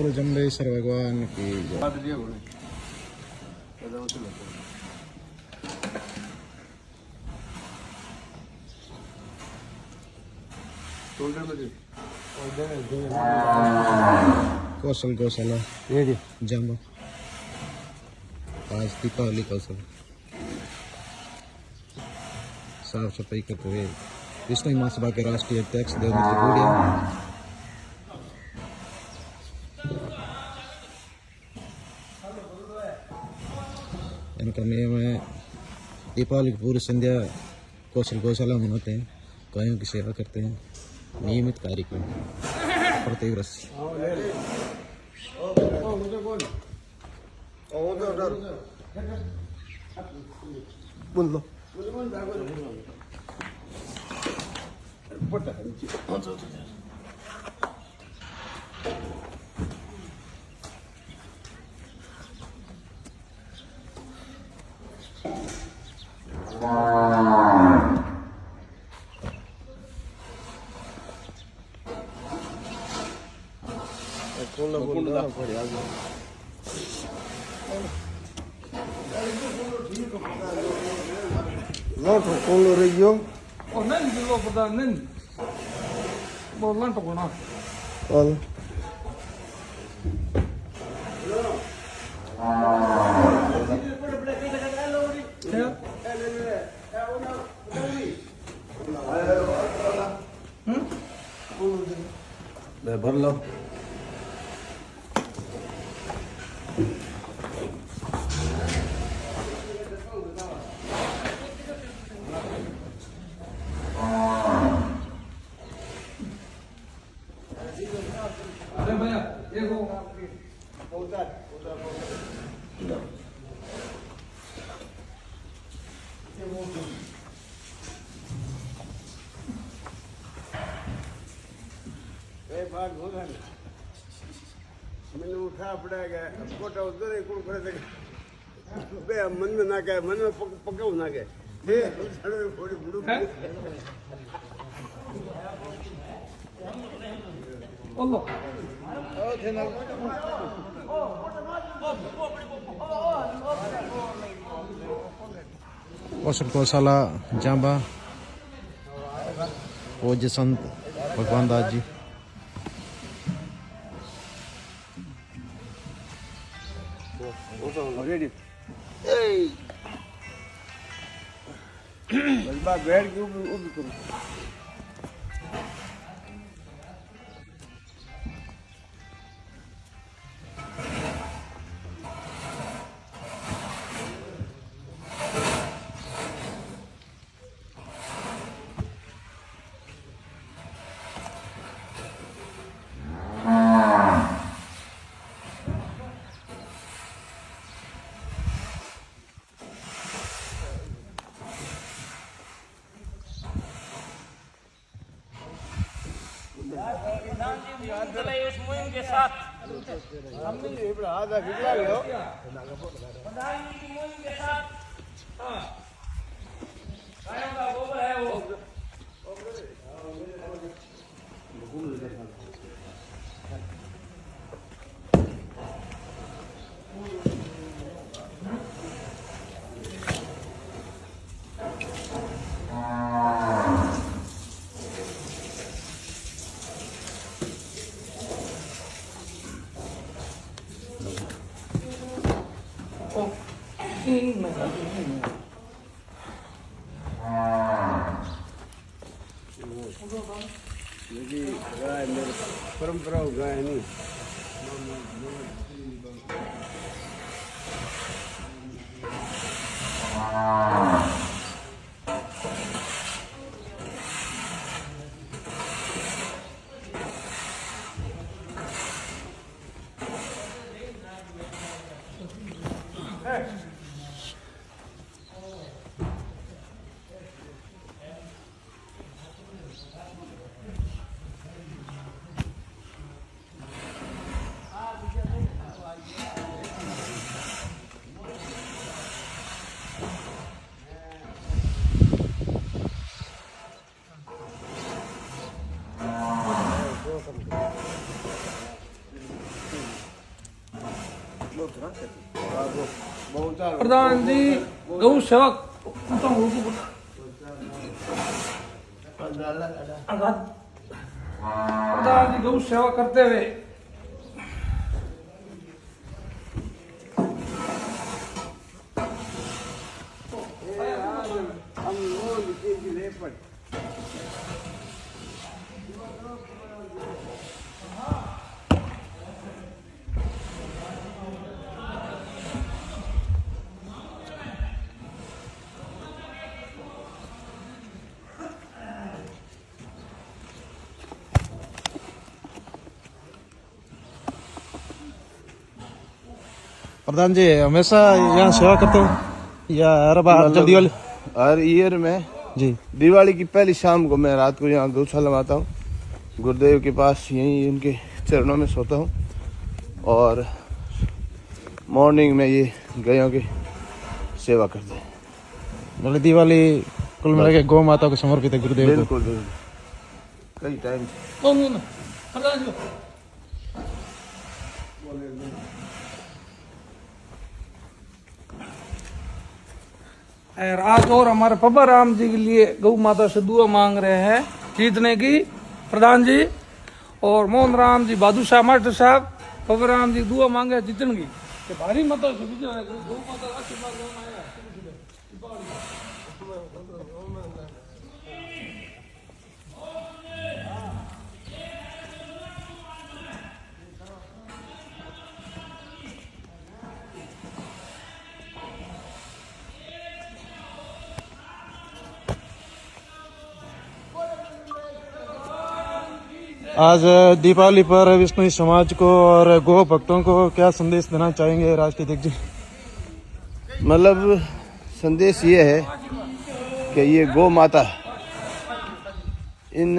गुरु जम्बेश्वर भगवान की जय। कौशल गौशाला जामा आज दीपावली कौशल साफ सफाई करते हुए विष्णु महासभा के राष्ट्रीय अध्यक्ष देवमित्र गुड़िया, इनका नियम है दीपावली की पूरी संध्या कौशल गौशाला मनाते हैं, गायों की सेवा करते हैं, नियमित कार्यक्रम प्रति वर्ष। Con región o nen di lo pada nen bo lan to na al ले भर लो अरे भैया देखो बात हो गया मैंने उठा पड़ेगा कोटा उधर ही कुल करे बे मन में ना गए मन में पकाऊ ना गए हे सड़े थोड़ी बुड़ू ओलो कौशल गौशाला जांबा पूज्य संत भगवान दास जी। बैठ के उब करो इस मुहिम के साथ हमने ये बड़ा आधा कितना लो प्रधानमंत्री की मुहिम के साथ गायों का गोबर है वो यदि गाय मेरे परंपरा गाय नहीं प्रधान जी गौ सेवक प्रधान जी गौ सेवा करते हुए हम लोग के लिए पर प्रधान जी हमेशा यहाँ सेवा करते हो या हर बार जब दिवाली? हर ईयर में जी दिवाली की पहली शाम को मैं रात को यहाँ गौशाला में आता हूँ, गुरुदेव के पास यहीं उनके चरणों में सोता हूँ और मॉर्निंग में ये गायों की सेवा करते हैं। मतलब दिवाली कुल मिला के गौ माता को समर्पित है गुरुदेव को। बिल्कुल बिल्कुल कई टाइम प्रधान जी और आज और हमारे पब्बा राम जी के लिए गौ माता से दुआ मांग रहे हैं जीतने की प्रधान जी, और मोहन राम जी बादू शाह मास्टर साहब पब्बा राम जी दुआ मांगे जीतने की कि भारी मतों से विजय है। गौ माता का आशीर्वाद लेना है। आज दीपावली पर विष्णु समाज को और गौ भक्तों को क्या संदेश देना चाहेंगे राष्ट्रीय अध्यक्ष जी? मतलब संदेश ये है कि ये गौ माता, इन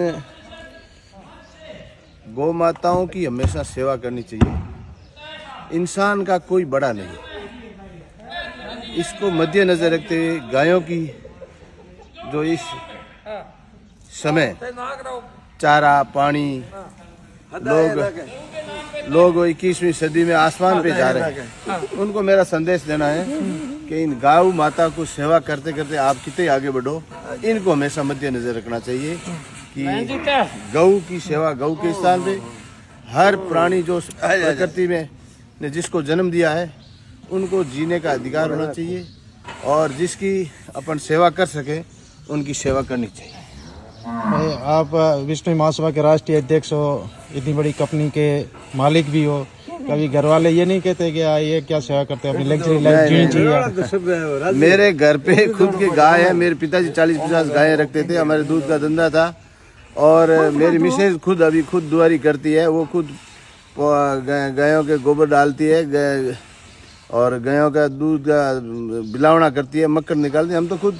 गौ माताओं की हमेशा सेवा करनी चाहिए। इंसान का कोई बड़ा नहीं, इसको मद्देनजर रखते हुए गायों की जो इस समय चारा पानी लोग 21वीं सदी में आसमान पे जा रहे हैं, उनको मेरा संदेश देना है कि इन गौ माता को सेवा करते करते आप कितने आगे बढ़ो, इनको हमेशा मद्देनजर रखना चाहिए कि गौ की सेवा, गौ के स्थान पे हर प्राणी जो प्रकृति में ने जिसको जन्म दिया है उनको जीने का अधिकार होना चाहिए और जिसकी अपन सेवा कर सके उनकी सेवा करनी चाहिए। आप विष्णु महासभा के राष्ट्रीय अध्यक्ष हो, इतनी बड़ी कंपनी के मालिक भी हो, कभी घर वाले ये नहीं कहते कि ये क्या सेवा करते हैं, अपनी लग्जरी लाइफ जीनी चाहिए? मेरे घर पे खुद की गाय है, मेरे पिताजी 40-50 गायें रखते थे, हमारे दूध का धंधा था और मेरी मिसेज खुद अभी खुद दुआरी करती है, वो खुद गायों के गोबर डालती है और गायों का दूध का बिलावना करती है, मक्खन निकालती है। हम तो खुद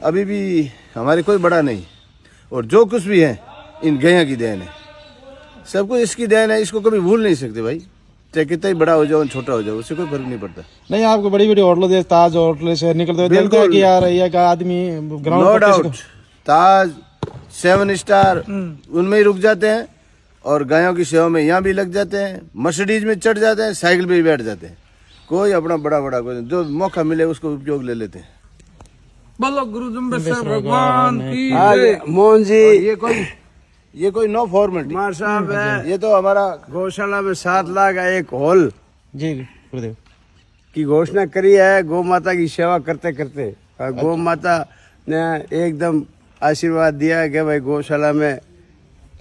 अभी भी हमारे कोई बड़ा नहीं और जो कुछ भी है इन गायों की देन है, सब कुछ इसकी देन है, इसको कभी भूल नहीं सकते भाई, चाहे कितना ही बड़ा हो जाओ छोटा हो जाओ, उससे कोई फर्क नहीं पड़ता। नहीं, आपको बड़ी बड़ी होटलों जैसे ताज होटल से निकलते हुए देखते हैं कि यार ये का आदमी ग्राउंड नो डाउट ताज 7 स्टार उनमें ही रुक जाते हैं और गायों की सेवा में यहाँ भी लग जाते हैं, मर्सिडीज में चढ़ जाते हैं, साइकिल पे भी बैठ जाते हैं, कोई अपना बड़ा बड़ा कोई जो मौका मिले उसको उपयोग ले लेते हैं। बोलो गुरु जम्बेश्वर भगवान की आज जय। मोहन जी ये कोई नो फॉर्मेलिटी कुमार साहब है, ये तो हमारा गौशाला में 7 लाख का एक हॉल जी गुरुदेव की घोषणा करी है गौ माता की सेवा करते करते। और गौ माता ने एकदम आशीर्वाद दिया है कि भाई गौशाला में,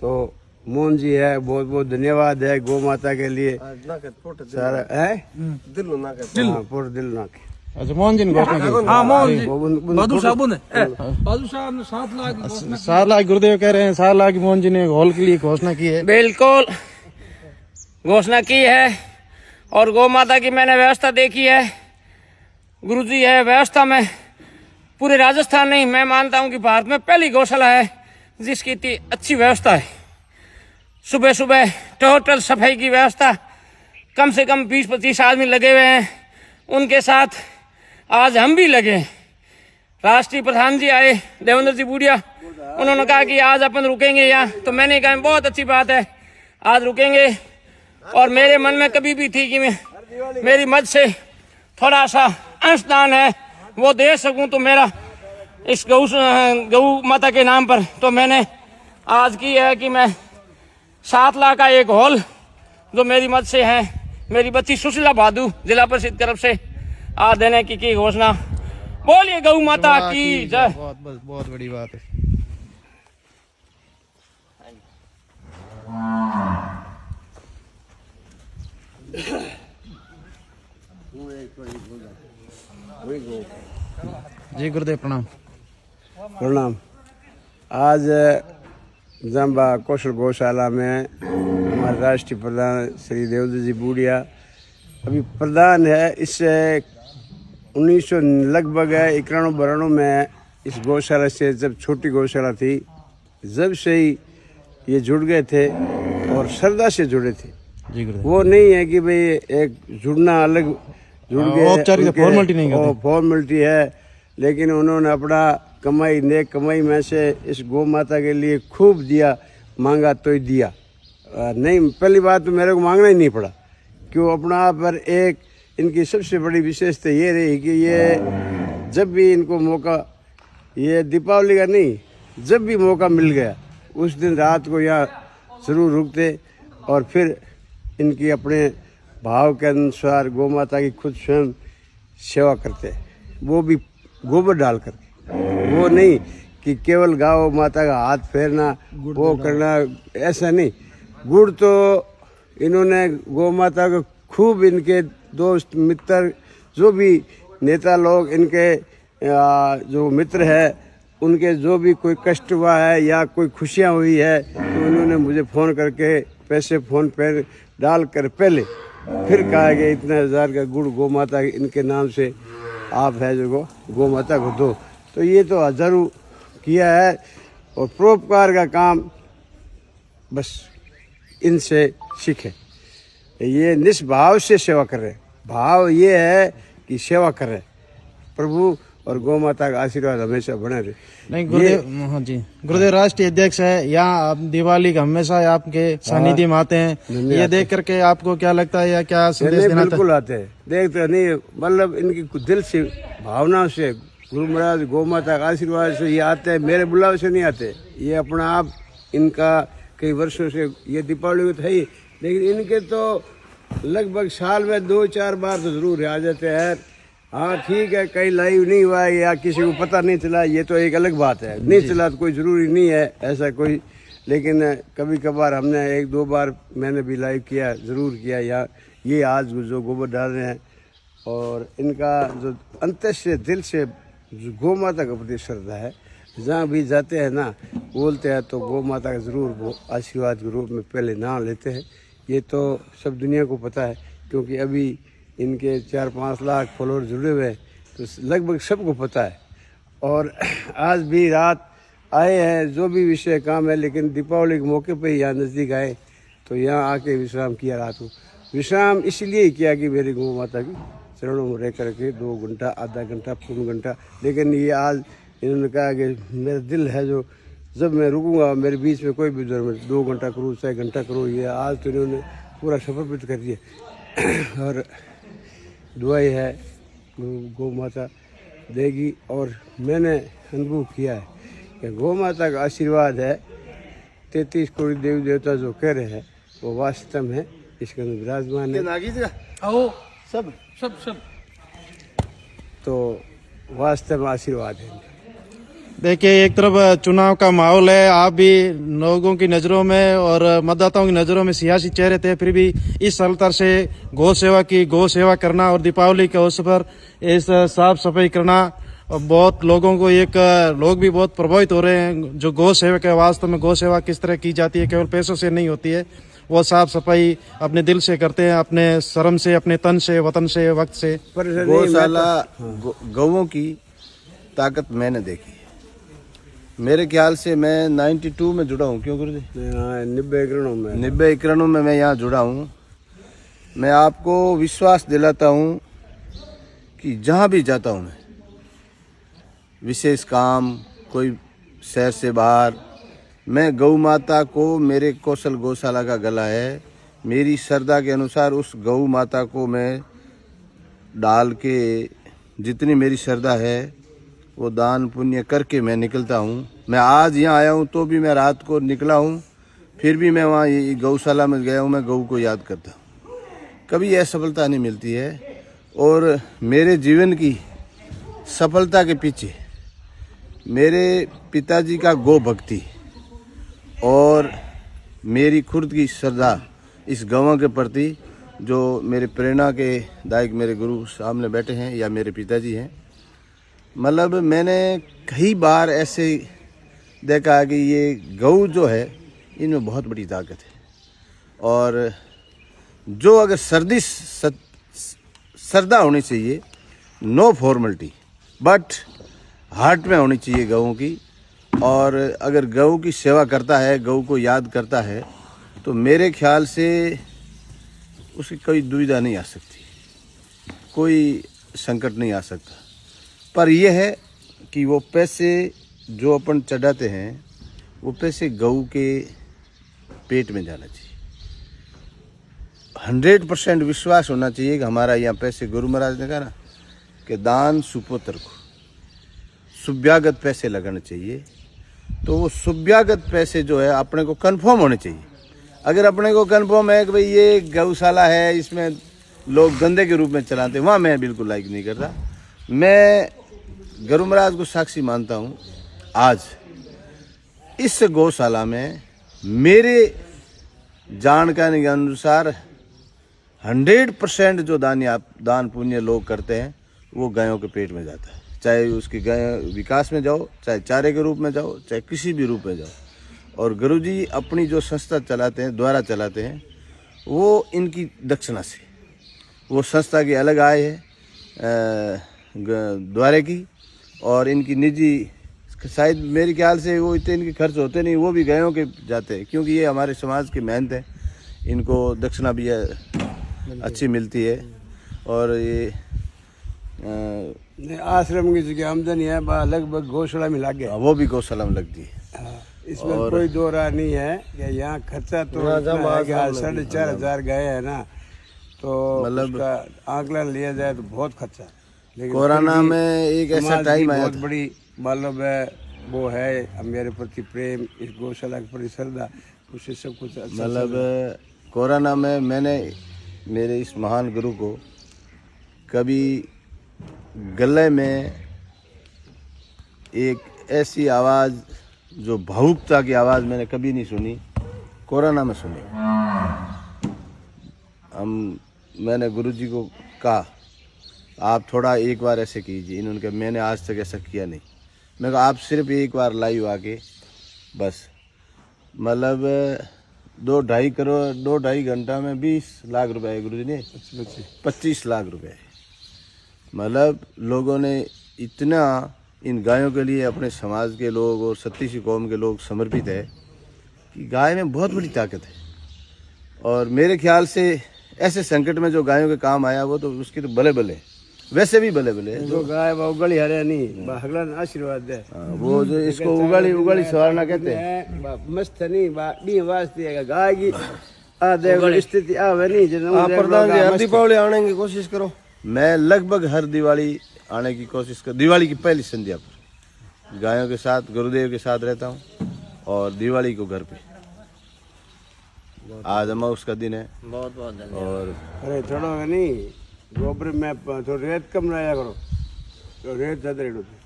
तो मोहन जी है, बहुत बहुत धन्यवाद है गौ माता के लिए। सारा है दिल ना के। अच्छा, मोहन जी ने घोषणा की? हाँ मोहन जी बादू साहब ने बादू साहब ने 7 लाख की घोषणा 7 लाख गुरुदेव कह रहे हैं, 7 लाख मोहन जी ने हॉल के लिए घोषणा की है। बिल्कुल घोषणा की है और गौ माता की मैंने व्यवस्था देखी है। गुरुजी है व्यवस्था में पूरे राजस्थान नहीं, मैं मानता हूं कि भारत में पहली गौशाला है जिसकी इतनी अच्छी व्यवस्था है। सुबह सुबह टोटल सफाई की व्यवस्था, कम से कम 20-25 आदमी लगे हुए हैं, उनके साथ आज हम भी लगे। राष्ट्रीय प्रधान जी आए देवेंद्र जी बूढ़िया, उन्होंने कहा कि आज अपन रुकेंगे यहाँ, तो मैंने कहा बहुत अच्छी बात है आज रुकेंगे। और मेरे मन में कभी भी थी कि मैं मेरी मद से थोड़ा सा अंशदान है वो दे सकूं तो मेरा इस गौ माता के नाम पर तो मैंने आज की है कि मैं 7 लाख का एक हॉल जो मेरी मद से है, मेरी बच्ची सुशीला भादू जिला परिषद तरफ से आज देने की घोषणा। बोलिए गौ माता की जय। बहुत बड़ी बात है। जी गुरुदेव प्रणाम। प्रणाम। आज जम्बा कौशल गौशाला में हमारे राष्ट्रीय प्रधान श्री देवदत्त जी बूढ़िया अभी प्रधान है। इससे 1900 लगभग 91-92 में इस गौशाला से, जब छोटी गौशाला थी, जब से ही ये जुड़ गए थे और श्रद्धा से जुड़े थे। जी गुरुदेव। वो नहीं है कि भाई एक जुड़ना अलग जुड़ गए, औपचारिक फॉर्मेलिटी नहीं करते। फॉर्मेलिटी है, लेकिन उन्होंने अपना कमाई, नेक कमाई में से इस गौ माता के लिए खूब दिया, मांगा तो ही दिया नहीं। पहली बात तो मेरे को मांगना ही नहीं पड़ा, क्यों अपना पर एक इनकी सबसे बड़ी विशेषता ये रही कि ये जब भी इनको मौका, ये दीपावली का नहीं, जब भी मौका मिल गया उस दिन रात को यहाँ ज़रूर रुकते और फिर इनकी अपने भाव के अनुसार गौ माता की खुद स्वयं सेवा करते, वो भी गोबर डाल कर। वो नहीं कि केवल गौ माता का हाथ फेरना, वो करना, ऐसा नहीं। गुड़ तो इन्होंने गौ माता को खूब, इनके दोस्त मित्र जो भी नेता लोग, इनके जो मित्र है, उनके जो भी कोई कष्ट हुआ है या कोई खुशियाँ हुई है तो उन्होंने मुझे फ़ोन करके पैसे फ़ोन पे डाल कर पहले फिर कहा कि इतना 1000 का गुड़ गौ माता इनके नाम से आप है जो गौ माता को दो। तो ये तो हजारों किया है और परोपकार का काम बस इनसे सीखे। ये निष्भाव से सेवा कर रहे, भाव ये है कि सेवा कर रहे प्रभु, और गौ माता का आशीर्वाद हमेशा बने रहे। नहीं गुरुदेव, हाँ जी गुरुदेव राष्ट्रीय अध्यक्ष है यहाँ, आप दिवाली का हमेशा आपके सानिध्य में आते हैं। ये देख करके आपको क्या लगता है या क्या संदेश देना? बिल्कुल आते हैं, देखते नहीं, मतलब इनकी दिल से भावनाओं से, गुरु महाराज गौ माता का आशीर्वाद से ये आते हैं, मेरे बुलाव से नहीं आते। ये अपना आप, इनका कई वर्षों से ये दीपावली तो है ही, लेकिन इनके तो लगभग साल में 2-4 बार तो जरूर आ जाते हैं। हाँ ठीक है, कहीं लाइव नहीं हुआ है या किसी को पता नहीं चला, ये तो एक अलग बात है। नहीं चला तो कोई ज़रूरी नहीं है ऐसा कोई, लेकिन कभी कभार हमने 1-2 बार मैंने भी लाइव किया, ज़रूर किया। या ये आज जो गोबर डाल रहे हैं और इनका जो अंत से, दिल से गौ माता के प्रति श्रद्धा है, जहाँ भी जाते हैं ना, बोलते हैं तो गौ माता का ज़रूर वो आशीर्वाद के रूप में पहले नाम लेते हैं। ये तो सब दुनिया को पता है, क्योंकि अभी इनके 4-5 लाख फॉलोअर जुड़े हुए हैं, तो लगभग सबको पता है। और आज भी रात आए हैं, जो भी विषय काम है, लेकिन दीपावली के मौके पर ही यहाँ नज़दीक आए तो यहाँ आके विश्राम किया। रात को विश्राम इसलिए ही किया कि मेरी गौ माता की चरणों में रह करके 2 घंटा, आधा घंटा, पूर्ण घंटा। लेकिन ये आज इन्होंने कहा कि मेरा दिल है जो जब मैं रुकूंगा मेरे बीच में कोई भी जरूरत, 2 घंटा करूँ चाहे घंटा करूँ, ये आज तो इन्होंने पूरा समर्पित कर दिया। और दुआई है गौ माता देगी। और मैंने अनुभव किया है कि गौ माता का आशीर्वाद है, 33 करोड़ देवी देवता जो कह रहे हैं वो वास्तव में इसके अंदर विराजमान है। आओ सब सब सब तो वास्तव में आशीर्वाद है। देखिए, एक तरफ चुनाव का माहौल है, आप भी लोगों की नज़रों में और मतदाताओं की नज़रों में सियासी चेहरे थे, फिर भी इस अवसर से गौ सेवा करना और दीपावली के अवसर पर इस साफ सफाई करना, और बहुत लोगों को लोग भी बहुत प्रभावित हो रहे हैं। जो गौ सेवा के वास्तव में गौ सेवा किस तरह की जाती है, केवल पैसों से नहीं होती है, वो साफ सफाई अपने दिल से करते हैं, अपने श्रम से, अपने तन से, वतन से, वक्त से। गौशाला गौओं की ताकत मैंने देखी। मेरे ख्याल से मैं 92 में जुड़ा हूँ। क्यों गुरुजी? 90 एकड़ों में मैं यहाँ जुड़ा हूँ। मैं आपको विश्वास दिलाता हूँ कि जहाँ भी जाता हूँ मैं, विशेष काम, कोई शहर से बाहर, मैं गौ माता को, मेरे कौशल गौशाला का गला है मेरी श्रद्धा के अनुसार उस गौ माता को मैं डाल के जितनी मेरी श्रद्धा है वो दान पुण्य करके मैं निकलता हूँ। मैं आज यहाँ आया हूँ तो भी मैं रात को निकला हूँ, फिर भी मैं वहाँ गौशाला में गया हूँ, मैं गौ को याद करता हूँ। कभी यह सफलता नहीं मिलती है। और मेरे जीवन की सफलता के पीछे मेरे पिताजी का गौ भक्ति और मेरी खुद की श्रद्धा इस गौं के प्रति, जो मेरे प्रेरणा के दायक मेरे गुरु सामने बैठे हैं या मेरे पिताजी हैं। मतलब मैंने कई बार ऐसे देखा कि ये गौ जो है इनमें बहुत बड़ी ताकत है, और जो अगर श्रद्धा होनी चाहिए, नो फॉर्मेलिटी बट हार्ट में होनी चाहिए गऊ की। और अगर गऊ की सेवा करता है, गऊ को याद करता है, तो मेरे ख्याल से उसकी कोई दुविधा नहीं आ सकती, कोई संकट नहीं आ सकता। पर यह है कि वो पैसे जो अपन चढ़ाते हैं वो पैसे गऊ के पेट में जाना चाहिए। 100% विश्वास होना चाहिए कि हमारा यहाँ पैसे, गुरु महाराज ने कहा ना कि दान सुपुत्र को सुव्यागत पैसे लगाने चाहिए। तो वो सुव्यागत पैसे जो है अपने को कंफर्म होने चाहिए। अगर अपने को कंफर्म है कि भाई ये गौशाला है, इसमें लोग धंधे के रूप में चलाते हैं, वहाँ मैं बिल्कुल लाइक नहीं करता। मैं गुरु महाराज को साक्षी मानता हूँ। आज इस गौशाला में मेरे जानकारी के अनुसार 100% जो दान पुण्य लोग करते हैं वो गायों के पेट में जाता है। चाहे उसकी गाय विकास में जाओ, चाहे चारे के रूप में जाओ, चाहे किसी भी रूप में जाओ। और गुरुजी अपनी जो संस्था चलाते हैं, द्वारा चलाते हैं, वो इनकी दक्षिणा से, वो संस्था की अलग आय है द्वारे की, और इनकी निजी शायद मेरे ख्याल से वो इतने इनके खर्च होते नहीं, वो भी गायों के जाते हैं, क्योंकि ये हमारे समाज की मेहनत है। इनको दक्षिणा भी अच्छी मिलती है। और ये आश्रम की जगह आमदनी है लगभग गौशाला में लग गया, वो भी गौशाला में लगती है। इसमें कोई दो राय नहीं है कि यहाँ खर्चा तो 4,500 गाय है ना, तो मतलब आंकलन लिया जाए तो बहुत खर्चा। लेकिन कोरोना में एक ऐसा टाइम आया, बहुत बड़ी मतलब वो है मेरे प्रति प्रेम, इस गौशाला के प्रति श्रद्धा, उससे सब कुछ अच्छा। मतलब कोरोना में मैंने मेरे इस महान गुरु को कभी गले में एक ऐसी आवाज़, जो भावुकता की आवाज़ मैंने कभी नहीं सुनी, कोरोना में सुनी। मैंने गुरुजी को कहा आप थोड़ा एक बार ऐसे कीजिए। इन्होंने कहा मैंने आज तक ऐसा किया नहीं। मैं कहा आप सिर्फ एक बार लाइव आके बस, मतलब 2-2.5 घंटा में 20 लाख रुपए है गुरुजी ने, 25 लाख रुपए। मतलब लोगों ने इतना इन गायों के लिए, अपने समाज के लोग और सत्तीसी कौम के लोग समर्पित है कि गाय में बहुत बड़ी ताकत है। और मेरे ख्याल से ऐसे संकट में जो गायों के काम आया वो तो उसकी तो भले भले, वैसे भी भले भले जो गाय उगली हरे नहीं भगवान आशीर्वाद दे। वो जो इसको उगली सवारना कहते हैं, मस्त नहीं डी वास्ते गाय की आ देखो स्थिति आवे नहीं। प्रधान जी हर दीपावली आने की कोशिश करो। मैं लगभग हर दिवाली आने की कोशिश कर, दिवाली की पहली संध्या पर गायों के साथ, गुरुदेव के साथ रहता हूँ, और दिवाली को घर पे। आज अमावस का दिन है। बहुत बहुत धन्यवाद। और अरे थोड़ा नहीं गोबर में तो रेत कम लाया करो, तो रेत ज्यादा रेट होती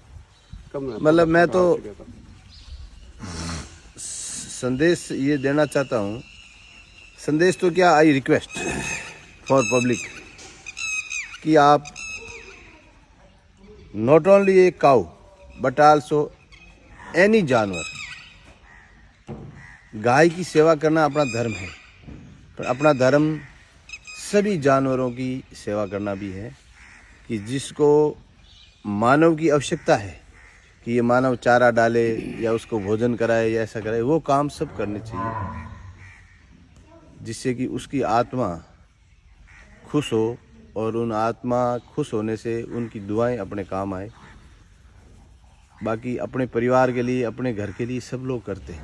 कम। मतलब मैं तो संदेश ये देना चाहता हूँ, संदेश तो क्या, आई रिक्वेस्ट फॉर पब्लिक कि आप not only a cow but also any जानवर, गाय की सेवा करना अपना धर्म है, पर अपना धर्म सभी जानवरों की सेवा करना भी है। कि जिसको मानव की आवश्यकता है कि ये मानव चारा डाले या उसको भोजन कराए या ऐसा करे, वो काम सब करने चाहिए, जिससे कि उसकी आत्मा खुश हो, और उन आत्मा खुश होने से उनकी दुआएं अपने काम आए। बाकी अपने परिवार के लिए, अपने घर के लिए सब लोग करते हैं,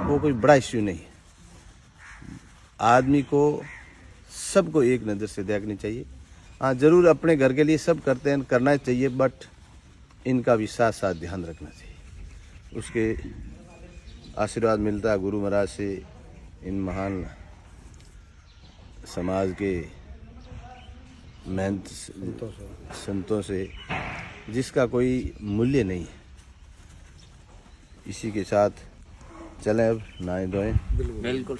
वो कोई बड़ा इश्यू नहीं है। आदमी को सबको एक नज़र से देखनी चाहिए। हाँ, जरूर अपने घर के लिए सब करते हैं, करना चाहिए, बट इनका भी साथ साथ ध्यान रखना चाहिए। उसके आशीर्वाद मिलता है गुरु महाराज से, इन महान समाज के महंत संतों से, जिसका कोई मूल्य नहीं है। इसी के साथ चलें, अब नहाए धोएं। बिल्कुल।